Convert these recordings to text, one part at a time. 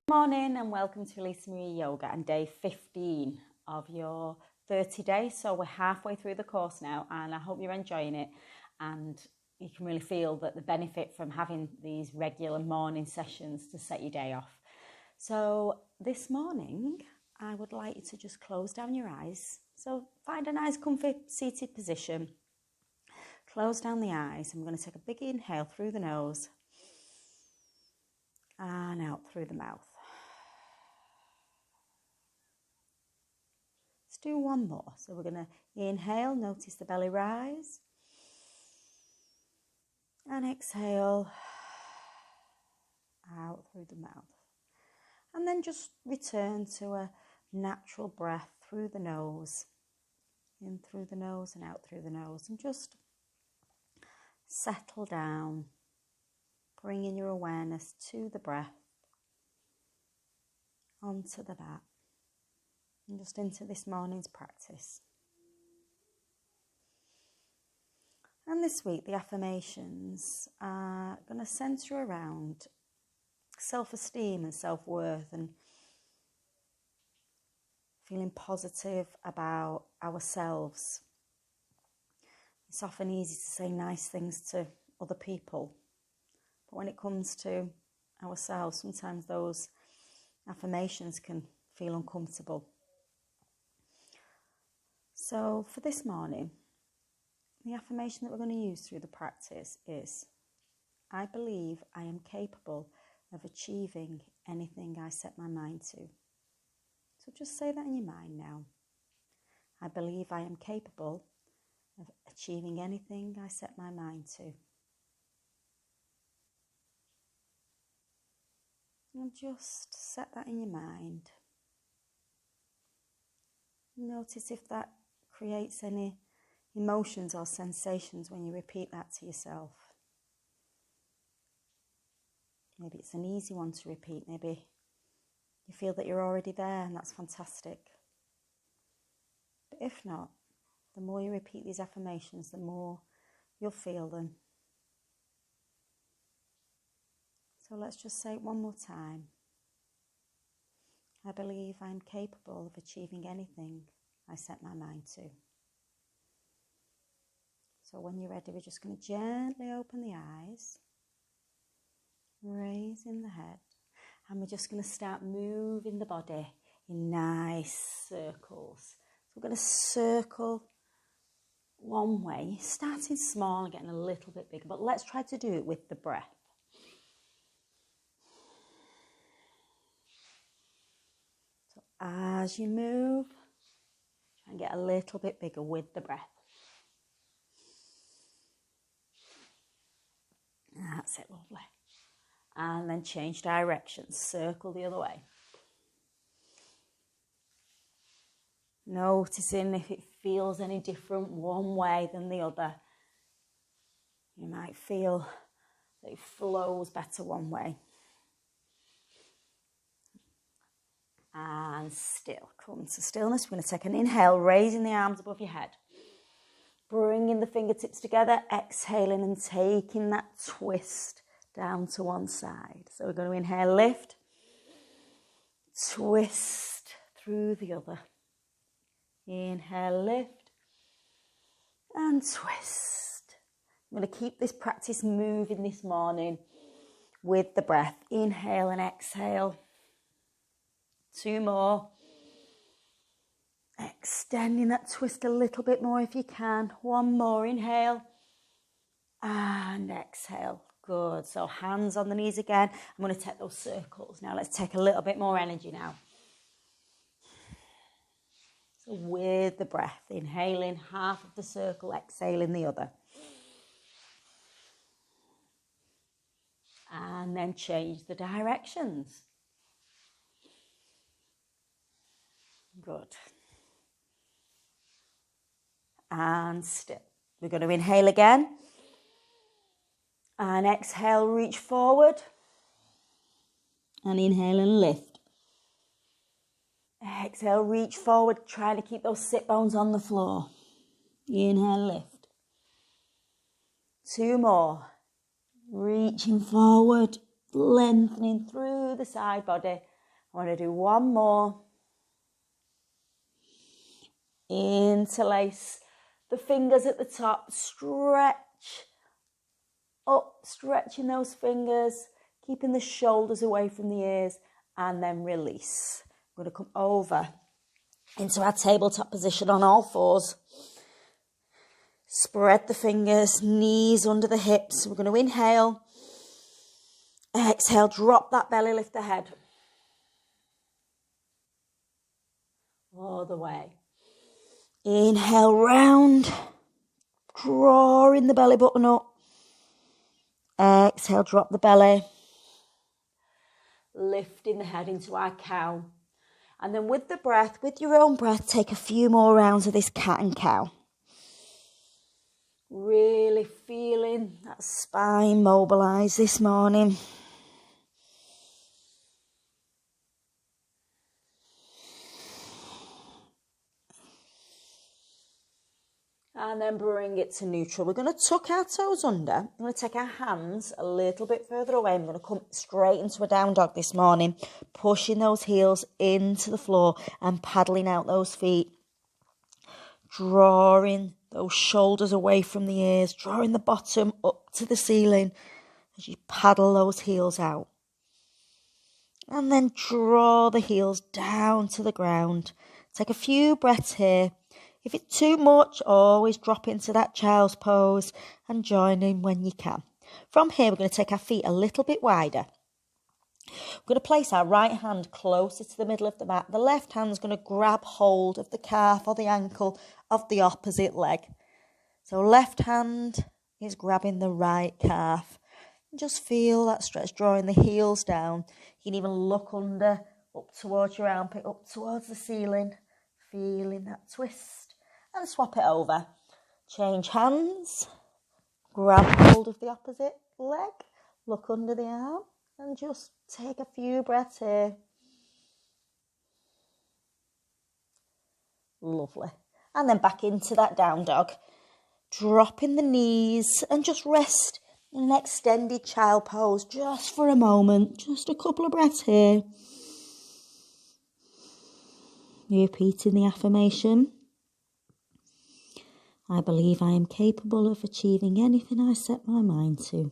Morning and welcome to Lisa Marie Yoga and day 15 of your 30 days. So we're halfway through the course now and I hope you're enjoying it and you can really feel that the benefit from having these regular morning sessions to set your day off. So this morning I would like you to just close down your eyes. So find a nice comfy seated position. Close down the eyes. I'm going to take a big inhale through the nose and out through the mouth. Let's do one more. So we're going to inhale, notice the belly rise. And exhale out through the mouth. And then just return to a natural breath through the nose. In through the nose and out through the nose. And just settle down. Bringing your awareness to the breath. Onto the mat. And just into this morning's practice. And this week the affirmations are going to centre around self-esteem and self-worth and feeling positive about ourselves. It's often easy to say nice things to other people, but when it comes to ourselves, sometimes those affirmations can feel uncomfortable. So for this morning, the affirmation that we're going to use through the practice is, I believe I am capable of achieving anything I set my mind to. So just say that in your mind now. I believe I am capable of achieving anything I set my mind to. And just set that in your mind. Notice if that creates any emotions or sensations when you repeat that to yourself. Maybe it's an easy one to repeat. Maybe you feel that you're already there and that's fantastic. But if not, the more you repeat these affirmations, the more you'll feel them. So let's just say it one more time. I believe I am capable of achieving anything I set my mind to. So when you're ready, we're just going to gently open the eyes, raising the head, and we're just going to start moving the body in nice circles. So we're going to circle one way, starting small and getting a little bit bigger, but let's try to do it with the breath. So as you move, try and get a little bit bigger with the breath. That's it, lovely. And then change direction, circle the other way. Noticing if it feels any different one way than the other. You might feel that it flows better one way. And still, come to stillness. We're going to take an inhale, raising the arms above your head. Bringing the fingertips together, exhaling and taking that twist down to one side. So we're going to inhale, lift, twist through the other. Inhale, lift, and twist. I'm going to keep this practice moving this morning with the breath. Inhale and exhale. 2 more. Extending that twist a little bit more if you can. 1 more. Inhale and exhale. Good. So hands on the knees again. I'm going to take those circles. Now let's take a little bit more energy now. So with the breath, inhaling half of the circle, exhaling the other. And then change the directions. Good. And still. We're going to inhale again. And exhale, reach forward. And inhale and lift. Exhale, reach forward, trying to keep those sit bones on the floor. Inhale, lift. 2 more. Reaching forward, lengthening through the side body. I want to do one more. Interlace the fingers at the top, stretch up, stretching those fingers, keeping the shoulders away from the ears, and then release. I'm going to come over into our tabletop position on all fours. Spread the fingers, knees under the hips. We're going to inhale. Exhale, drop that belly, lift the head. All the way. Inhale, round. Drawing the belly button up. Exhale, drop the belly. Lifting the head into our cow. And then with the breath, with your own breath, take a few more rounds of this cat and cow. Really feeling that spine mobilise this morning. And then bring it to neutral. We're going to tuck our toes under. I'm going to take our hands a little bit further away. I'm going to come straight into a down dog this morning, pushing those heels into the floor and paddling out those feet. Drawing those shoulders away from the ears, drawing the bottom up to the ceiling as you paddle those heels out. And then draw the heels down to the ground. Take a few breaths here. If it's too much, always drop into that child's pose and join in when you can. From here, we're going to take our feet a little bit wider. We're going to place our right hand closer to the middle of the mat. The left hand is going to grab hold of the calf or the ankle of the opposite leg. So left hand is grabbing the right calf. And just feel that stretch, drawing the heels down. You can even look under, up towards your armpit, up towards the ceiling. Feeling that twist. And swap it over. Change hands. Grab hold of the opposite leg. Look under the arm. And just take a few breaths here. Lovely. And then back into that down dog. Dropping the knees and just rest in an extended child pose just for a moment. Just a couple of breaths here. Repeating the affirmation. I believe I am capable of achieving anything I set my mind to.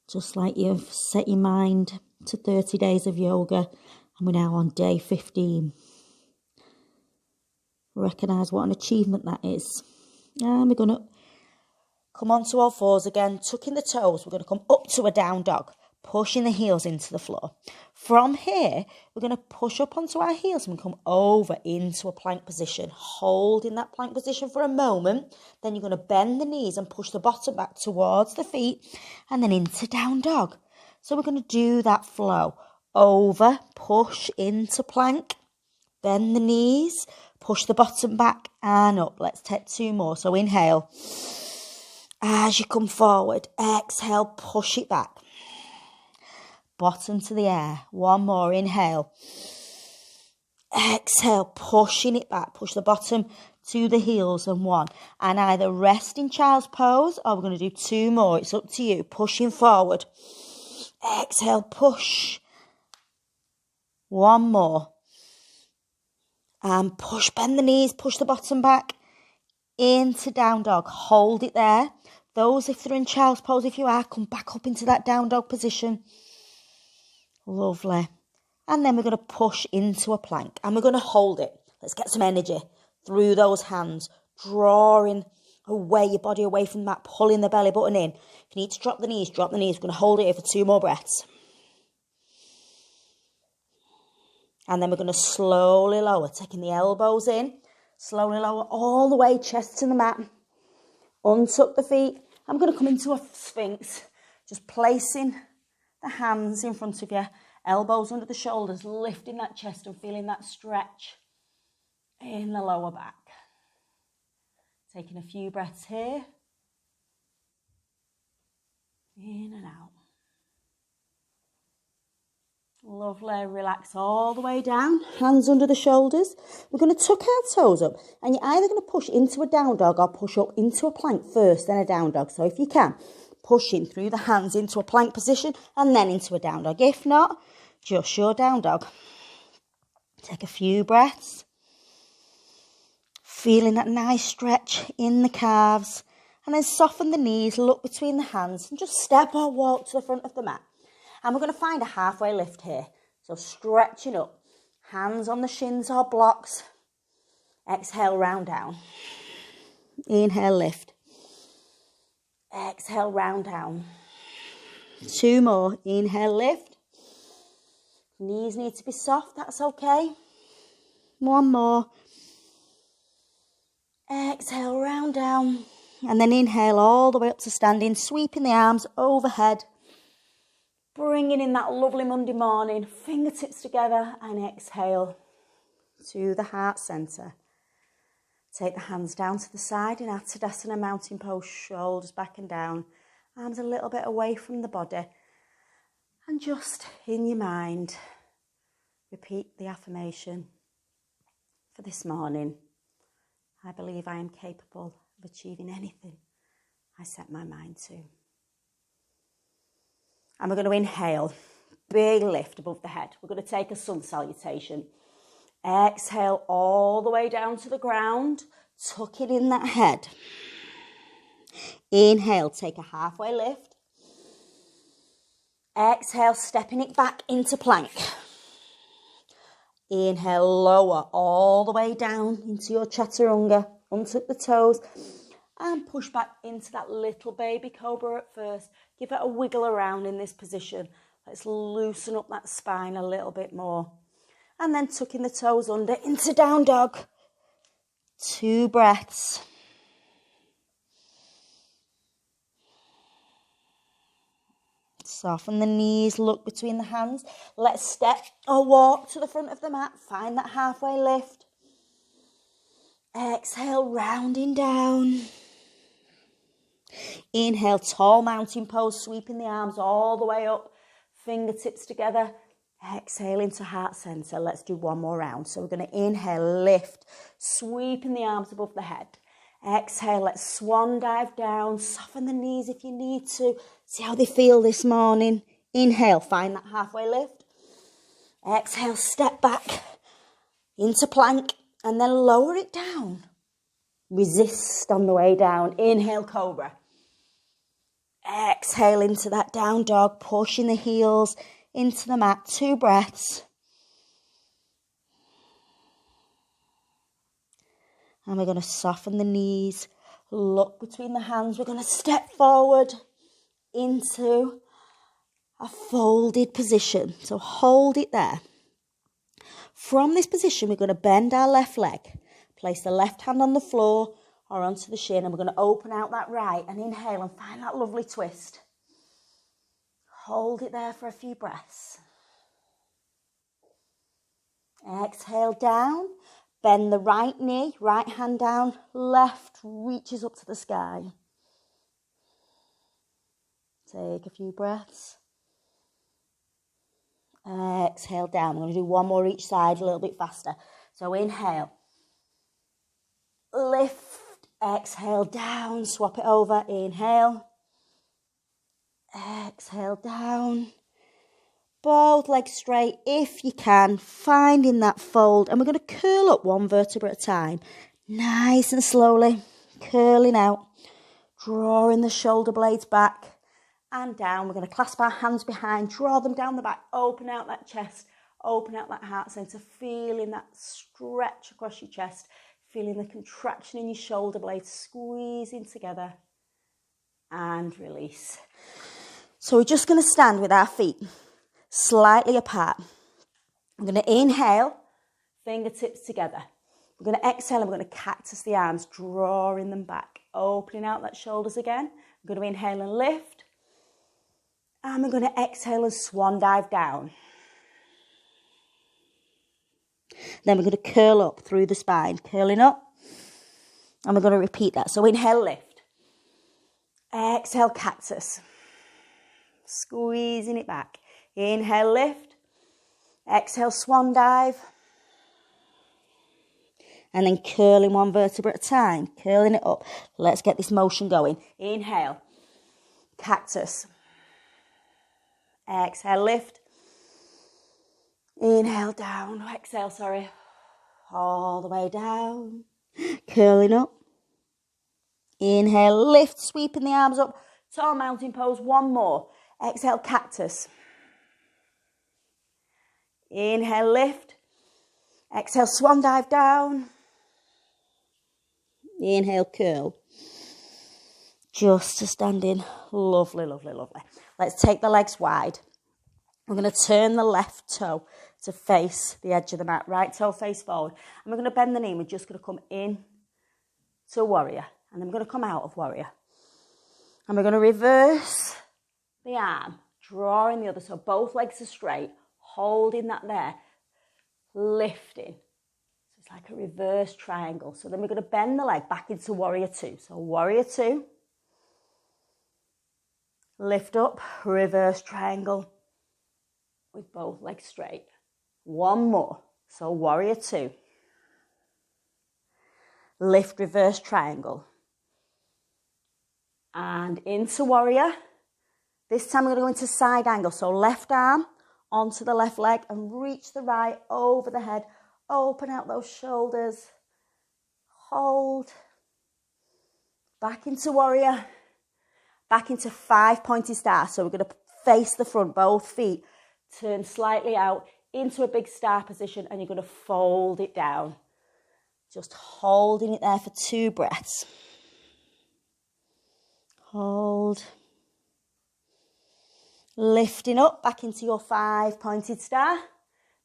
Just like you've set your mind to 30 days of yoga, and we're now on day 15. Recognise what an achievement that is. And we're going to come onto all fours again, tucking the toes. We're going to come up to a down dog, pushing the heels into the floor. From here, we're going to push up onto our heels and come over into a plank position, holding that plank position for a moment. Then you're going to bend the knees and push the bottom back towards the feet and then into down dog. So we're going to do that flow. Over, push into plank, bend the knees, push the bottom back and up. Let's take two more. So inhale. As you come forward, exhale, push it back. Bottom to the air. One more. Inhale. Exhale, pushing it back. Push the bottom to the heels and one. And either rest in child's pose or we're going to do two more. It's up to you. Pushing forward. Exhale, push. One more. And push, bend the knees, push the bottom back into down dog. Hold it there. Those, if they're in child's pose, if you are, come back up into that down dog position. Lovely. And then we're going to push into a plank and we're going to hold it. Let's get some energy through those hands, drawing away your body away from that, pulling the belly button in. If you need to drop the knees, drop the knees. We're going to hold it here for two more breaths. And then we're going to slowly lower, taking the elbows in, slowly lower all the way, chest to the mat. Untuck the feet. I'm going to come into a sphinx, just placing the hands in front of you, elbows under the shoulders, lifting that chest and feeling that stretch in the lower back. Taking a few breaths here. In and out. Lovely. Relax all the way down. Hands under the shoulders. We're going to tuck our toes up. And you're either going to push into a down dog or push up into a plank first, then a down dog. So if you can, pushing through the hands into a plank position and then into a down dog. If not, Just your down dog. Take a few breaths. Feeling that nice stretch in the calves. And then soften the knees, look between the hands and just step or walk to the front of the mat. And we're going to find a halfway lift here. So stretching up. Hands on the shins or blocks. Exhale, round down. Inhale, lift. Exhale, round down. 2 more. Inhale, lift. Knees need to be soft, that's okay. 1 more. Exhale, round down. And then inhale all the way up to standing, sweeping the arms overhead. Bringing in that lovely Monday morning, fingertips together and exhale to the heart centre. Take the hands down to the side in Uttanasana, mountain pose, shoulders back and down, arms a little bit away from the body. And just in your mind, repeat the affirmation for this morning. I believe I am capable of achieving anything I set my mind to. And we're going to inhale, big lift above the head. We're going to take a sun salutation. Exhale all the way down to the ground, tucking in that head. Inhale, take a halfway lift. Exhale, stepping it back into plank. Inhale, lower all the way down into your chaturanga. Untuck the toes and push back into that little baby cobra at first. Give it a wiggle around in this position. Let's loosen up that spine a little bit more. And then tucking the toes under into down dog. 2 breaths. Soften the knees, look between the hands. Let's step or walk to the front of the mat. Find that halfway lift. Exhale, rounding down. Inhale, tall mountain pose, sweeping the arms all the way up. Fingertips together. Exhale into heart centre. Let's do 1 more round. So we're going to inhale, lift, sweeping the arms above the head. Exhale, let's swan dive down. Soften the knees if you need to. See how they feel this morning. Inhale, find that halfway lift. Exhale, step back into plank and then lower it down. Resist on the way down. Inhale, cobra. Exhale into that down dog, pushing the heels into the mat. 2 breaths. And we're going to soften the knees, look between the hands. We're going to step forward into a folded position. So hold it there. From this position, we're going to bend our left leg. Place the left hand on the floor or onto the shin. And we're going to open out that right and inhale and find that lovely twist. Hold it there for a few breaths. Exhale down. Bend the right knee, right hand down, left reaches up to the sky. Take a few breaths. Exhale down. We're going to do 1 more each side, a little bit faster. So inhale. Lift. Exhale down. Swap it over. Inhale. Exhale down. Both legs straight if you can, finding that fold. And we're going to curl up 1 vertebra at a time. Nice and slowly, curling out, drawing the shoulder blades back and down. We're going to clasp our hands behind, draw them down the back, open out that chest, open out that heart centre, feeling that stretch across your chest, feeling the contraction in your shoulder blades, squeezing together and release. So we're just going to stand with our feet slightly apart. I'm going to inhale, fingertips together. We're going to exhale and we're going to cactus the arms, drawing them back, opening out that shoulders again. We're going to inhale and lift. And we're going to exhale and swan dive down. Then we're going to curl up through the spine, curling up. And we're going to repeat that. So inhale, lift. Exhale, cactus. Squeezing it back. Inhale, lift. Exhale, swan dive. And then curling 1 vertebra at a time. Curling it up. Let's get this motion going. Inhale. Cactus. Exhale, lift. Inhale down, exhale, sorry. All the way down. Curling up. Inhale, lift, sweeping the arms up. Tall mountain pose, one more. Exhale, cactus. Inhale, lift. Exhale, swan dive down. Inhale, curl. Just to standing. Lovely, lovely, lovely. Let's take the legs wide. We're going to turn the left toe to face the edge of the mat. Right toe face forward. And we're going to bend the knee. We're just going to come in to warrior. And then we're going to come out of warrior. And we're going to reverse the arm, drawing the other. So both legs are straight, holding that there, lifting. So it's like a reverse triangle. So then we're going to bend the leg back into warrior two. So warrior two. Lift up, reverse triangle with both legs straight. One more. So warrior two. Lift, reverse triangle. And into warrior. This time we're going to go into side angle. So left arm onto the left leg and reach the right over the head. Open out those shoulders. Hold. Back into warrior. Back into 5 pointed star. So we're going to face the front, both feet. Turn slightly out into a big star position and you're going to fold it down. Just holding it there for 2 breaths. Hold. Lifting up back into your 5 pointed star.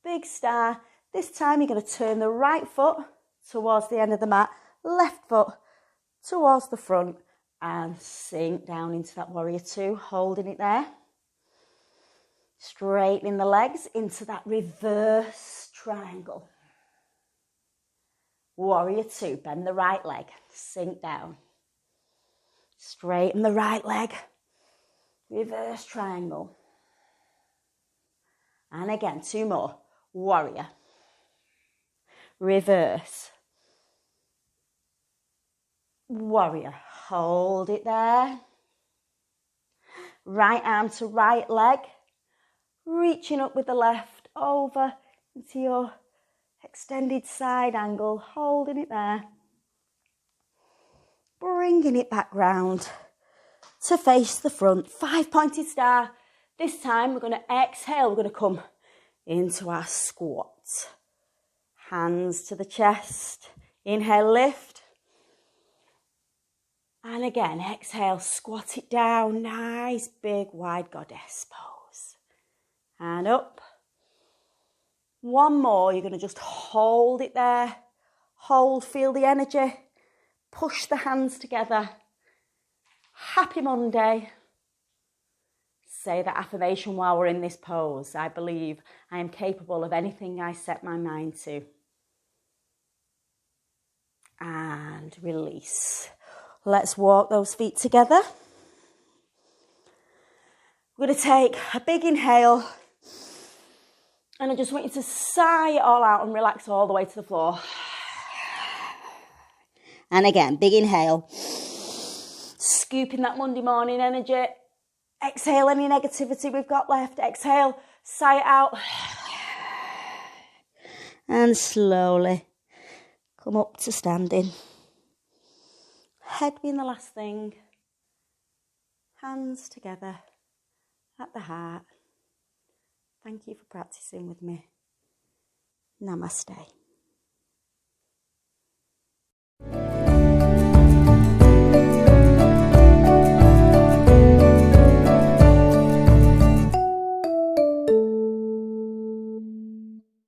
Big star. This time you're going to turn the right foot towards the end of the mat. Left foot towards the front. And sink down into that warrior two. Holding it there. Straightening the legs into that reverse triangle. Warrior two. Bend the right leg. Sink down. Straighten the right leg. Reverse triangle. And again, 2 more. Warrior. Reverse. Warrior. Hold it there. Right arm to right leg. Reaching up with the left over into your extended side angle. Holding it there. Bringing it back round to face the front. 5 pointed star. This time we're going to exhale. We're going to come into our squat. Hands to the chest. Inhale, lift. And again, exhale, squat it down. Nice, big, wide goddess pose. And up. One more. You're going to just hold it there. Hold, feel the energy. Push the hands together. Happy Monday. Say that affirmation while we're in this pose. I believe I am capable of anything I set my mind to. And release. Let's walk those feet together. We're going to take a big inhale. And I just want you to sigh it all out and relax all the way to the floor. And again, big inhale. Scooping that Monday morning energy. Exhale any negativity we've got left. Exhale, sigh it out. And slowly come up to standing. Head being the last thing. Hands together at the heart. Thank you for practicing with me. Namaste.